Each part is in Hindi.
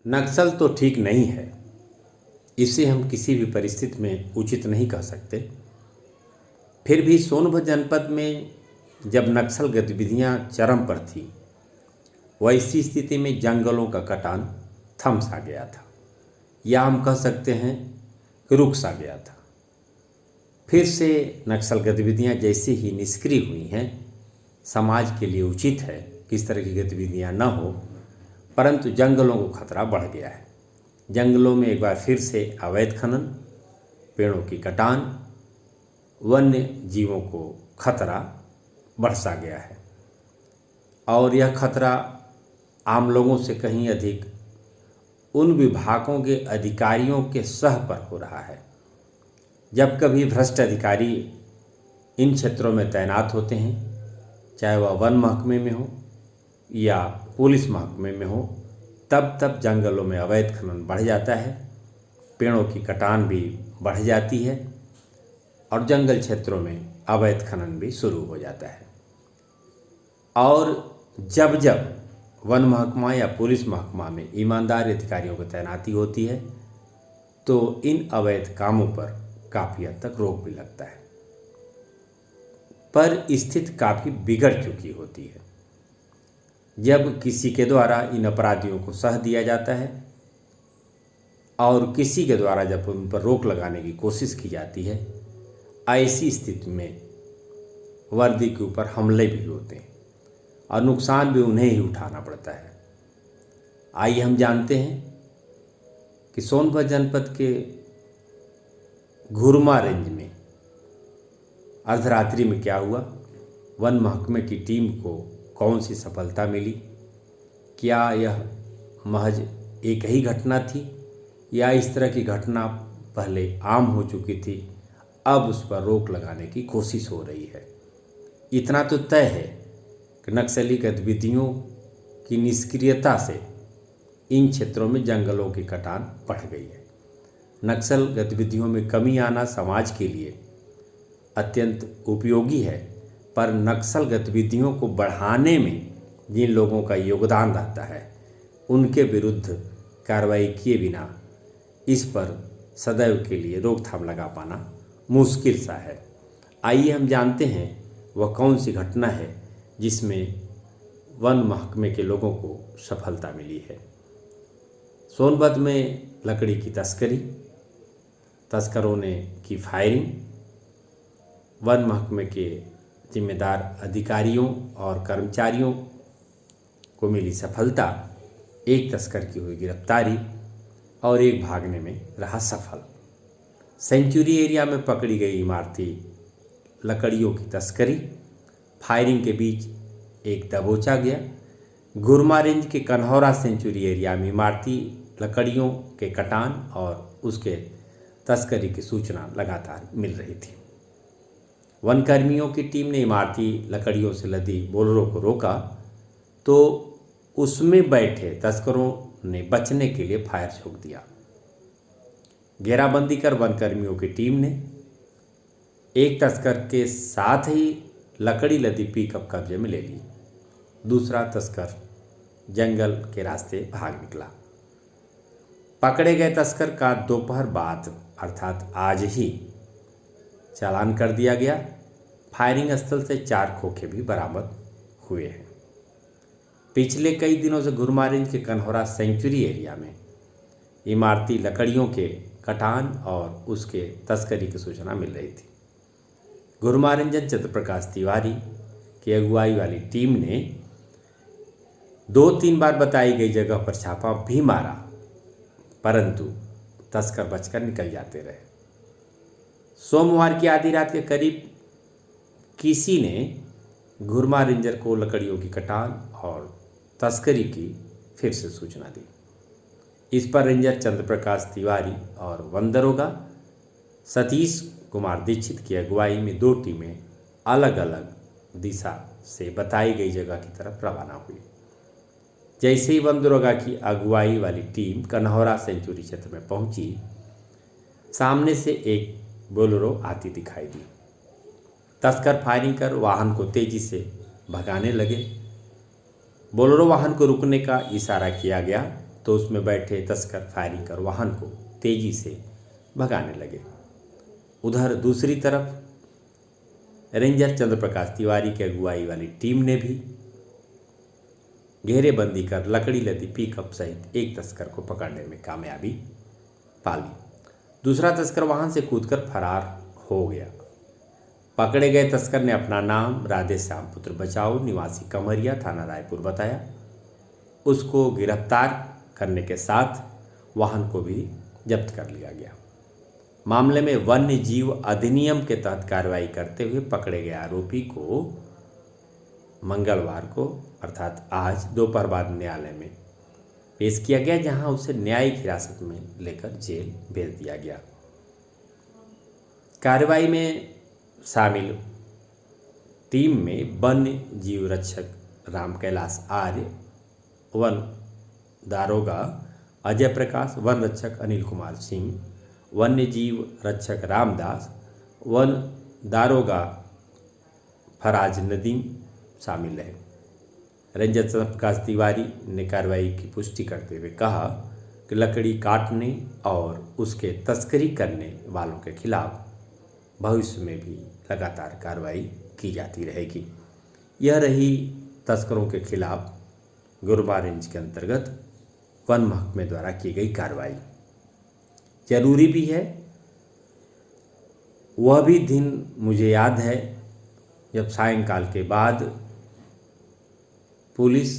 नक्सल तो ठीक नहीं है, इसे हम किसी भी परिस्थिति में उचित नहीं कह सकते। फिर भी सोनभद्र जनपद में जब नक्सल गतिविधियां चरम पर थी, वैसी स्थिति में जंगलों का कटान थम सा गया था, या हम कह सकते हैं कि रुक सा गया था। फिर से नक्सल गतिविधियां जैसे ही निष्क्रिय हुई हैं, समाज के लिए उचित है कि इस तरह की गतिविधियां न हो, परंतु जंगलों को खतरा बढ़ गया है। जंगलों में एक बार फिर से अवैध खनन, पेड़ों की कटान, वन्य जीवों को खतरा बढ़ सा गया है। और यह खतरा आम लोगों से कहीं अधिक उन विभागों के अधिकारियों के सह पर हो रहा है। जब कभी भ्रष्ट अधिकारी इन क्षेत्रों में तैनात होते हैं, चाहे वह वन महकमे में हो या पुलिस महकमे में हो, तब जंगलों में अवैध खनन बढ़ जाता है, पेड़ों की कटान भी बढ़ जाती है और जंगल क्षेत्रों में अवैध खनन भी शुरू हो जाता है। और जब वन महकमा या पुलिस महकमा में ईमानदार अधिकारियों की तैनाती होती है, तो इन अवैध कामों पर काफ़ी हद तक रोक भी लगता है। पर स्थिति काफ़ी बिगड़ चुकी होती है जब किसी के द्वारा इन अपराधियों को सह दिया जाता है और किसी के द्वारा जब उन पर रोक लगाने की कोशिश की जाती है। ऐसी स्थिति में वर्दी के ऊपर हमले भी होते हैं और नुकसान भी उन्हें ही उठाना पड़ता है। आइए हम जानते हैं कि सोनभद्र जनपद के घुरमा रेंज में अर्धरात्रि में क्या हुआ, वन महकमे की टीम को कौन सी सफलता मिली, क्या यह महज एक ही घटना थी या इस तरह की घटना पहले आम हो चुकी थी, अब उस पर रोक लगाने की कोशिश हो रही है। इतना तो तय है कि नक्सली गतिविधियों की निष्क्रियता से इन क्षेत्रों में जंगलों की कटान बढ़ गई है। नक्सल गतिविधियों में कमी आना समाज के लिए अत्यंत उपयोगी है, पर नक्सल गतिविधियों को बढ़ाने में जिन लोगों का योगदान रहता है, उनके विरुद्ध कार्रवाई किए बिना इस पर सदैव के लिए रोकथाम लगा पाना मुश्किल सा है। आइए हम जानते हैं वह कौन सी घटना है जिसमें वन महकमे के लोगों को सफलता मिली है। सोनभद्र में लकड़ी की तस्करी, तस्करों ने की फायरिंग, वन महकमे के जिम्मेदार अधिकारियों और कर्मचारियों को मिली सफलता, एक तस्कर की हुई गिरफ्तारी और एक भागने में रहा सफल। सेंचुरी एरिया में पकड़ी गई इमारती लकड़ियों की तस्करी, फायरिंग के बीच एक दबोचा गया। घुरमा रेंज के कन्हौरा सेंचुरी एरिया में इमारती लकड़ियों के कटान और उसके तस्करी की सूचना लगातार मिल रही थी। वन कर्मियों की टीम ने इमारती लकड़ियों से लदी बोलेरो को रोका तो उसमें बैठे तस्करों ने बचने के लिए फायर छोड़ दिया। घेराबंदी कर वन कर्मियों की टीम ने एक तस्कर के साथ ही लकड़ी लदी पिकअप कब्जे में ले ली। दूसरा तस्कर जंगल के रास्ते भाग निकला। पकड़े गए तस्कर का दोपहर बाद अर्थात आज ही चालान कर दिया गया। फायरिंग स्थल से 4 खोखे भी बरामद हुए हैं। पिछले कई दिनों से घुरमा रेंज के कन्हौरा सेंचुरी एरिया में इमारती लकड़ियों के कटान और उसके तस्करी की सूचना मिल रही थी। घुरमा रेंजर चंद्रप्रकाश तिवारी की अगुवाई वाली टीम ने 2-3 बार बताई गई जगह पर छापा भी मारा, परंतु तस्कर बचकर निकल जाते रहे। सोमवार की आधी रात के करीब किसी ने घुरमा रेंजर को लकड़ियों की कटान और तस्करी की फिर से सूचना दी। इस पर रेंजर चंद्रप्रकाश तिवारी और वन दरोगा सतीश कुमार दीक्षित की अगुवाई में 2 टीमें अलग अलग दिशा से बताई गई जगह की तरफ रवाना हुई। जैसे ही वन दरोगा की अगुवाई वाली टीम कन्हौरा सेंचुरी क्षेत्र में पहुंची, सामने से एक बोलेरो आती दिखाई दी। तस्कर फायरिंग कर वाहन को तेजी से भगाने लगे। बोलेरो वाहन को रुकने का इशारा किया गया, तो उसमें बैठे तस्कर फायरिंग कर वाहन को तेजी से भगाने लगे। उधर दूसरी तरफ रेंजर चंद्रप्रकाश तिवारी की अगुवाई वाली टीम ने भी घेरेबंदी कर लकड़ी लदी पिकअप सहित एक तस्कर को पकड़ने में कामयाबी पा ली। दूसरा तस्कर वहां से कूदकर फरार हो गया। पकड़े गए तस्कर ने अपना नाम राधे श्याम पुत्र बचाओ निवासी कमरिया थाना रायपुर बताया। उसको गिरफ्तार करने के साथ वाहन को भी जब्त कर लिया गया। मामले में वन्य जीव अधिनियम के तहत कार्रवाई करते हुए पकड़े गए आरोपी को मंगलवार को अर्थात आज दोपहर बाद न्यायालय में पेश किया गया, जहां उसे न्यायिक हिरासत में लेकर जेल भेज दिया गया। कार्रवाई में शामिल टीम में वन्य जीव रक्षक राम कैलाश आर्य, वन दारोगा अजय प्रकाश, वन रक्षक अनिल कुमार सिंह, वन्य जीव रक्षक रामदास, वन दारोगा फराज नदीम शामिल है। रेंजर चंद्रप्रकाश तिवारी ने कार्रवाई की पुष्टि करते हुए कहा कि लकड़ी काटने और उसके तस्करी करने वालों के खिलाफ भविष्य में भी लगातार कार्रवाई की जाती रहेगी। यह रही तस्करों के खिलाफ गुरुबा रेंज के अंतर्गत वन महकमे द्वारा की गई कार्रवाई। जरूरी भी है। वह भी दिन मुझे याद है जब सायंकाल के बाद पुलिस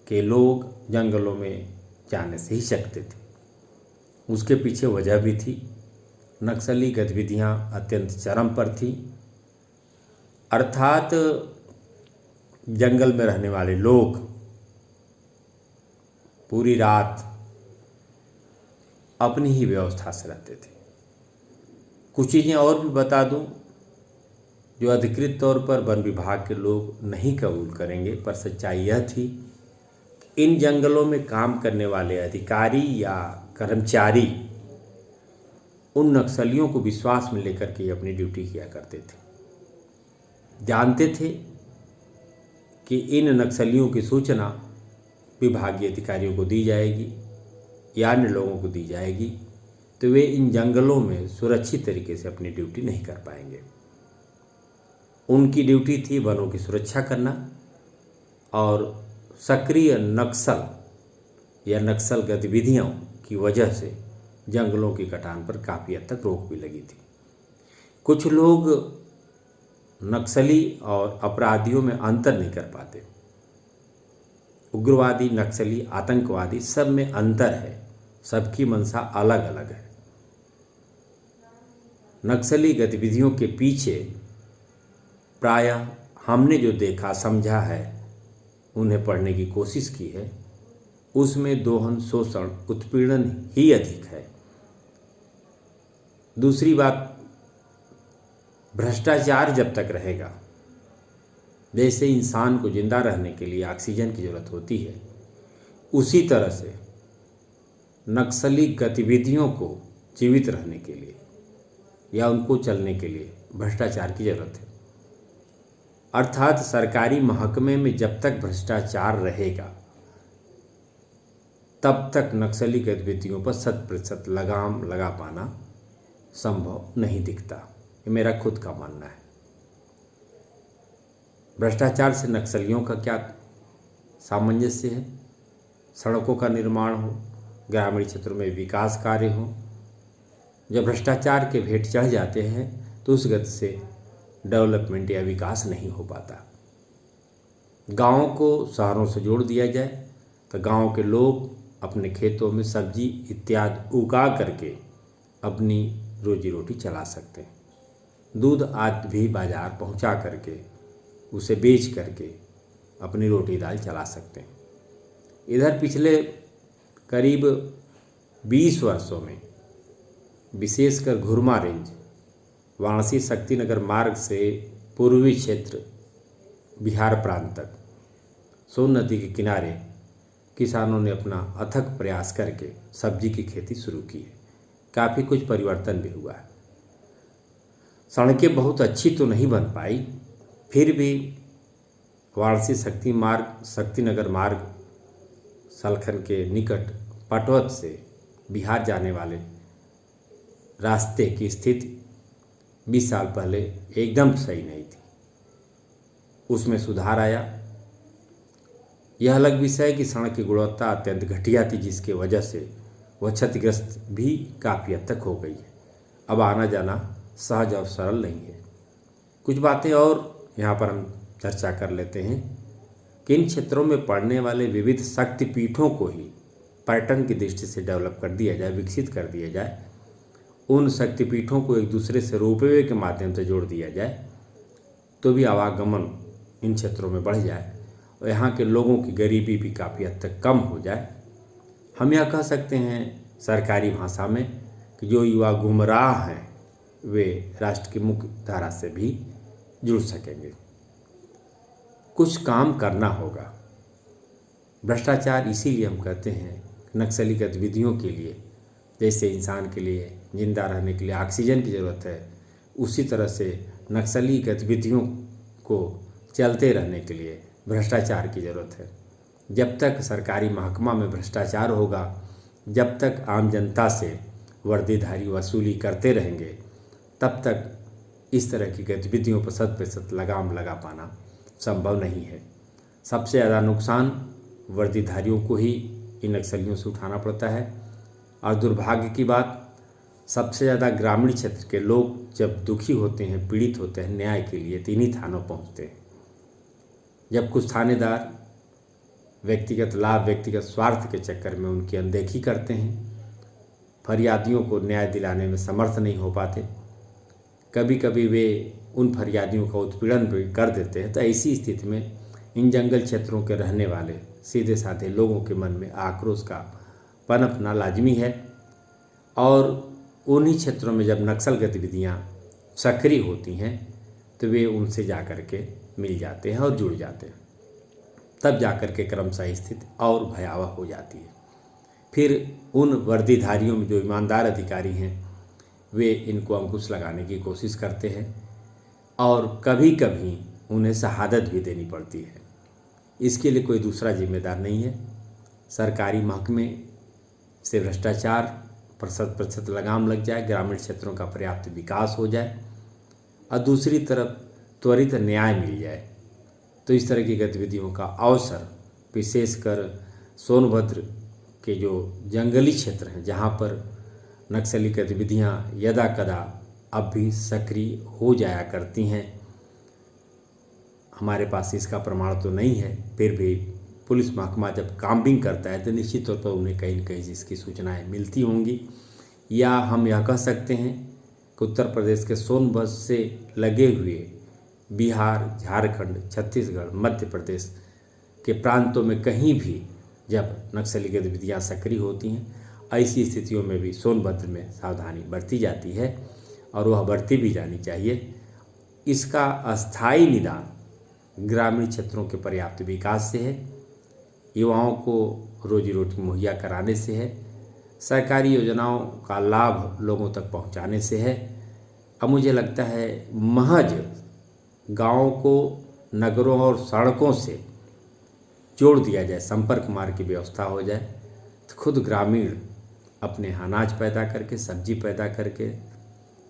के लोग जंगलों में जाने से हिचकते थे। उसके पीछे वजह भी थी। नक्सली गतिविधियां अत्यंत चरम पर थी, अर्थात जंगल में रहने वाले लोग पूरी रात अपनी ही व्यवस्था से रहते थे। कुछ चीज़ें और भी बता दूं जो अधिकृत तौर पर वन विभाग के लोग नहीं कबूल करेंगे, पर सच्चाई यह थी कि इन जंगलों में काम करने वाले अधिकारी या कर्मचारी उन नक्सलियों को विश्वास में लेकर के अपनी ड्यूटी किया करते थे। जानते थे कि इन नक्सलियों की सूचना विभागीय अधिकारियों को दी जाएगी या अन्य लोगों को दी जाएगी, तो वे इन जंगलों में सुरक्षित तरीके से अपनी ड्यूटी नहीं कर पाएंगे। उनकी ड्यूटी थी वनों की सुरक्षा करना और सक्रिय नक्सल या नक्सल गतिविधियों की वजह से जंगलों की कटान पर काफ़ी हद तक रोक भी लगी थी। कुछ लोग नक्सली और अपराधियों में अंतर नहीं कर पाते। उग्रवादी, नक्सली, आतंकवादी सब में अंतर है, सबकी मंशा अलग अलग है। नक्सली गतिविधियों के पीछे प्रायः हमने जो देखा समझा है, उन्हें पढ़ने की कोशिश की है, उसमें दोहन, शोषण, उत्पीड़न ही अधिक है। दूसरी बात, भ्रष्टाचार जब तक रहेगा, जैसे इंसान को जिंदा रहने के लिए ऑक्सीजन की जरूरत होती है, उसी तरह से नक्सली गतिविधियों को जीवित रहने के लिए या उनको चलने के लिए भ्रष्टाचार की जरूरत है। अर्थात सरकारी महकमे में जब तक भ्रष्टाचार रहेगा, तब तक नक्सली गतिविधियों पर 100% लगाम लगा पाना संभव नहीं दिखता। ये मेरा खुद का मानना है। भ्रष्टाचार से नक्सलियों का क्या सामंजस्य है? सड़कों का निर्माण हो, ग्रामीण क्षेत्रों में विकास कार्य हो। जब भ्रष्टाचार के भेंट चढ़ जाते हैं तो उस गति से डेवलपमेंट या विकास नहीं हो पाता। गाँवों को शहरों से जोड़ दिया जाए तो गाँव के लोग अपने खेतों में सब्जी इत्यादि उगा करके अपनी रोजी रोटी चला सकते हैं। दूध आदि भी बाजार पहुंचा करके उसे बेच करके अपनी रोटी दाल चला सकते हैं। इधर पिछले करीब 20 वर्षों में विशेषकर घुरमा रेंज, वाराणसी शक्तिनगर मार्ग से पूर्वी क्षेत्र बिहार प्रांत तक सोन नदी के किनारे किसानों ने अपना अथक प्रयास करके सब्जी की खेती शुरू की है। काफ़ी कुछ परिवर्तन भी हुआ है। सड़कें बहुत अच्छी तो नहीं बन पाई, फिर भी वाराणसी शक्तिनगर मार्ग सलखन के निकट पटवत से बिहार जाने वाले रास्ते की स्थिति 20 साल पहले एकदम सही नहीं थी। उसमें सुधार आया। यह अलग विषय है कि सड़क की गुणवत्ता अत्यंत घटिया थी, जिसकी वजह से वह क्षतिग्रस्त भी काफ़ी हद तक हो गई है। अब आना जाना सहज और सरल नहीं है। कुछ बातें और यहाँ पर हम चर्चा कर लेते हैं कि इन क्षेत्रों में पड़ने वाले विविध शक्तिपीठों को ही पर्यटन की दृष्टि से डेवलप कर दिया जाए, विकसित कर दिया जाए। उन शक्तिपीठों को एक दूसरे से रोपवे के माध्यम से जोड़ दिया जाए तो भी आवागमन इन क्षेत्रों में बढ़ जाए और यहाँ के लोगों की गरीबी भी काफ़ी हद तक कम हो जाए। हम यह कह सकते हैं सरकारी भाषा में कि जो युवा गुमराह हैं वे राष्ट्र की मुख्य धारा से भी जुड़ सकेंगे। कुछ काम करना होगा। भ्रष्टाचार इसीलिए हम कहते हैं नक्सली गतिविधियों के लिए, जैसे इंसान के लिए जिंदा रहने के लिए ऑक्सीजन की ज़रूरत है, उसी तरह से नक्सली गतिविधियों को चलते रहने के लिए भ्रष्टाचार की ज़रूरत है। जब तक सरकारी महकमा में भ्रष्टाचार होगा, जब तक आम जनता से वर्दीधारी वसूली करते रहेंगे, तब तक इस तरह की गतिविधियों पर 100% लगाम लगा पाना संभव नहीं है। सबसे ज़्यादा नुकसान वर्दीधारियों को ही इन नक्सलियों से उठाना पड़ता है और दुर्भाग्य की बात, सबसे ज़्यादा ग्रामीण क्षेत्र के लोग जब दुखी होते हैं, पीड़ित होते हैं न्याय के लिए, तो इन्हीं थानों पहुँचते हैं। जब कुछ थानेदार व्यक्तिगत लाभ, व्यक्तिगत स्वार्थ के चक्कर में उनकी अनदेखी करते हैं, फरियादियों को न्याय दिलाने में समर्थ नहीं हो पाते, कभी कभी वे उन फरियादियों का उत्पीड़न भी कर देते हैं, तो ऐसी स्थिति में इन जंगल क्षेत्रों के रहने वाले सीधे साधे लोगों के मन में आक्रोश का पनपना लाजमी है। और उन्हीं क्षेत्रों में जब नक्सल गतिविधियाँ सक्रिय होती हैं तो वे उनसे जा कर के मिल जाते हैं और जुड़ जाते हैं। तब जा कर के क्रमशः स्थिति और भयावह हो जाती है। फिर उन वर्दीधारियों में जो ईमानदार अधिकारी हैं वे इनको अंकुश लगाने की कोशिश करते हैं और कभी कभी उन्हें शहादत भी देनी पड़ती है। इसके लिए कोई दूसरा जिम्मेदार नहीं है। सरकारी महकमे से भ्रष्टाचार पर 100% लगाम लग जाए, ग्रामीण क्षेत्रों का पर्याप्त विकास हो जाए और दूसरी तरफ त्वरित न्याय मिल जाए, तो इस तरह की गतिविधियों का अवसर विशेषकर सोनभद्र के जो जंगली क्षेत्र हैं, जहाँ पर नक्सली गतिविधियाँ यदा कदा अब भी सक्रिय हो जाया करती हैं, हमारे पास इसका प्रमाण तो नहीं है, फिर भी पुलिस महकमा जब काम्बिंग करता है तो निश्चित तौर पर उन्हें कहीं न कहीं इसकी सूचनाएं मिलती होंगी। या हम यह कह सकते हैं कि उत्तर प्रदेश के सोनभद्र से लगे हुए बिहार, झारखंड, छत्तीसगढ़, मध्य प्रदेश के प्रांतों में कहीं भी जब नक्सली गतिविधियाँ सक्रिय होती हैं, ऐसी स्थितियों में भी सोनभद्र में सावधानी बरती जाती है और वह बरती भी जानी चाहिए। इसका अस्थायी निदान ग्रामीण क्षेत्रों के पर्याप्त विकास से है, युवाओं को रोजी रोटी मुहैया कराने से है, सरकारी योजनाओं का लाभ लोगों तक पहुंचाने से है। अब मुझे लगता है महज गाँवों को नगरों और सड़कों से जोड़ दिया जाए, संपर्क मार्ग की व्यवस्था हो जाए, तो खुद ग्रामीण अपने अनाज पैदा करके, सब्जी पैदा करके,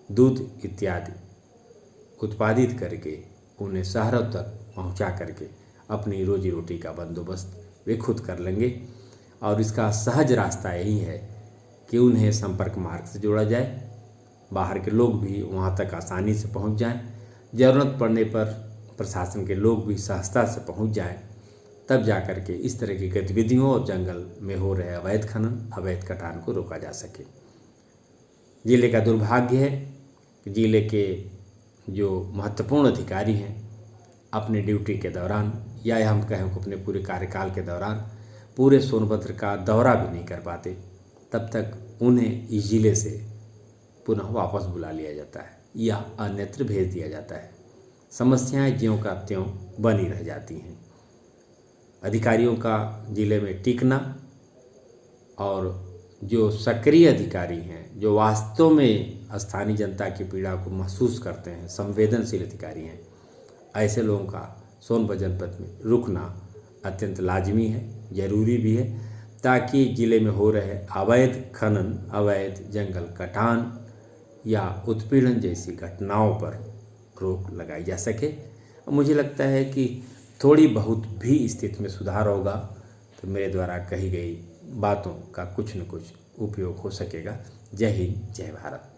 दूध इत्यादि उत्पादित करके उन्हें शहरों तक पहुंचा करके अपनी रोजी रोटी का बंदोबस्त वे खुद कर लेंगे। और इसका सहज रास्ता यही है कि उन्हें संपर्क मार्ग से जोड़ा जाए, बाहर के लोग भी वहां तक आसानी से पहुंच जाएं, ज़रूरत पड़ने पर प्रशासन के लोग भी सहजता से पहुंच जाएं, तब जा कर के इस तरह की गतिविधियों और जंगल में हो रहे अवैध खनन, अवैध कटान को रोका जा सके। जिले का दुर्भाग्य है कि जिले के जो महत्वपूर्ण अधिकारी हैं अपने ड्यूटी के दौरान या हम कहें को अपने पूरे कार्यकाल के दौरान पूरे सोनभद्र का दौरा भी नहीं कर पाते, तब तक उन्हें इस जिले से पुनः वापस बुला लिया जाता है या अन्यत्र भेज दिया जाता है। समस्याएं ज्यों का त्यों बनी रह जाती हैं। अधिकारियों का जिले में टिकना और जो सक्रिय अधिकारी हैं, जो वास्तव में स्थानीय जनता की पीड़ा को महसूस करते हैं, संवेदनशील अधिकारी हैं, ऐसे लोगों का सोनभद्र जनपद में रुकना अत्यंत लाजमी है, जरूरी भी है, ताकि ज़िले में हो रहे अवैध खनन, अवैध जंगल कटान या उत्पीड़न जैसी घटनाओं पर रोक लगाई जा सके। मुझे लगता है कि थोड़ी बहुत भी स्थिति में सुधार होगा तो मेरे द्वारा कही गई बातों का कुछ न कुछ उपयोग हो सकेगा। जय हिंद, जय भारत।